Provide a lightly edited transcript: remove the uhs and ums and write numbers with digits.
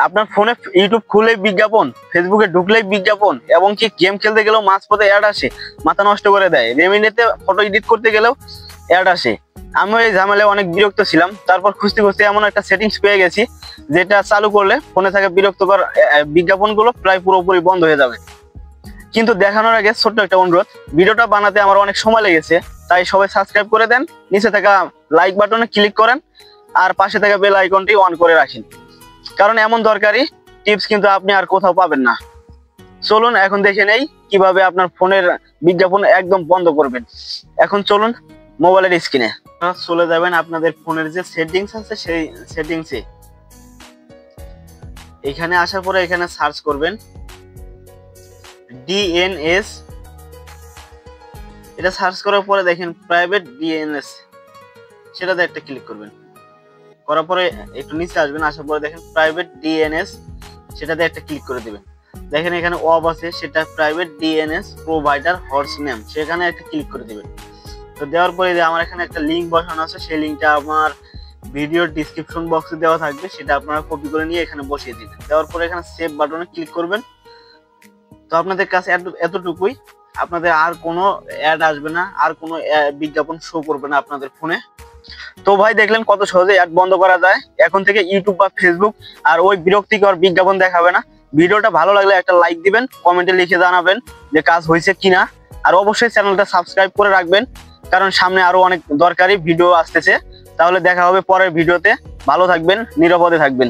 আপনার ফোনে ইউটিউব খুলেই বিজ্ঞাপন, ফেসবুকে ঢুকলেই বিজ্ঞাপন, এবং কি গেম খেলতে গেলেও মাঝপথে অ্যাড আসে, মাথা নষ্ট করে দেয়। রেমিনেতে ফটো এডিট করতে গেলেও অ্যাড আসে। আমিও এই ঝামেলায় অনেক বিরক্ত ছিলাম। তারপর খুঁজতে খুঁজতে এমন একটা সেটিংস পেয়ে গেছি যেটা চালু করলে ফোনে থাকা বিরক্তকর বিজ্ঞাপনগুলো প্রায় পুরোপুরি বন্ধ হয়ে যাবে। কিন্তু দেখানোর আগে ছোট্ট একটা অনুরোধ, ভিডিওটা বানাতে আমার অনেক সময় লেগেছে, তাই সবাই সাবস্ক্রাইব করে দেন, নিচে থাকা লাইক বাটনে ক্লিক করেন, আর পাশে থাকা বেল আইকনটি অন করে রাখেন, কারণ এমন দরকারি টিপস কিন্তু আপনি আর কোথাও পাবেন না। চলুন এখন দেখে নেই কিভাবে আপনার ফোনের বিজ্ঞাপন একদম বন্ধ করবেন। এখন চলুন মোবাইলের স্ক্রিনে চলে যাবেন, আপনাদের ফোনের যে সেটিংস আছে সেই সেটিংসে এখানে আসার পরে এখানে সার্চ করবেন ডিএনএস। এটা সার্চ করার পরে দেখেন প্রাইভেট ডিএনএস, সেটাতে একটা ক্লিক করবেন। করার পরে একটু নিচে আসবেন, আসার পরে দেখেন প্রাইভেট ডিএনএস, সেটাতে একটা ক্লিক করে দিবেন। দেখেন এখানে অফ আছে, সেটা private DNS provider horse name, সেখানে একটা ক্লিক করে দিবেন। তো দেওয়ার পরে আমার এখানে একটা লিঙ্ক বসানো আছে, সেই লিঙ্কটা আমার ভিডিওর ডিসক্রিপশন বক্সে দেওয়া থাকবে, সেটা আপনারা কপি করে নিয়ে এখানে বসিয়ে দিবেন। দেওয়ার পরে এখানে সেভ বাটনে ক্লিক করবেন। তো আপনাদের কাছে এতটুকুই, আপনাদের আর কোনো অ্যাড আসবে না, আর কোনো বিজ্ঞাপন শো করবে না আপনাদের ফোনে। তো ভাই দেখলেন কত সহজে অ্যাড বন্ধ করা যায়। এখন থেকে ইউটিউব বা ফেসবুক আর ওই বিরক্তিকর বিজ্ঞাপন দেখাবে না। ভিডিওটা ভালো লাগলে একটা লাইক দিবেন, কমেন্টে লিখে জানাবেন যে কাজ হয়েছে কিনা, আর অবশ্যই চ্যানেলটা সাবস্ক্রাইব করে রাখবেন, কারণ সামনে আরো অনেক দরকারি ভিডিও আসতেছে। তাহলে দেখা হবে পরের ভিডিওতে। ভালো থাকবেন, নিরাপদে থাকবেন।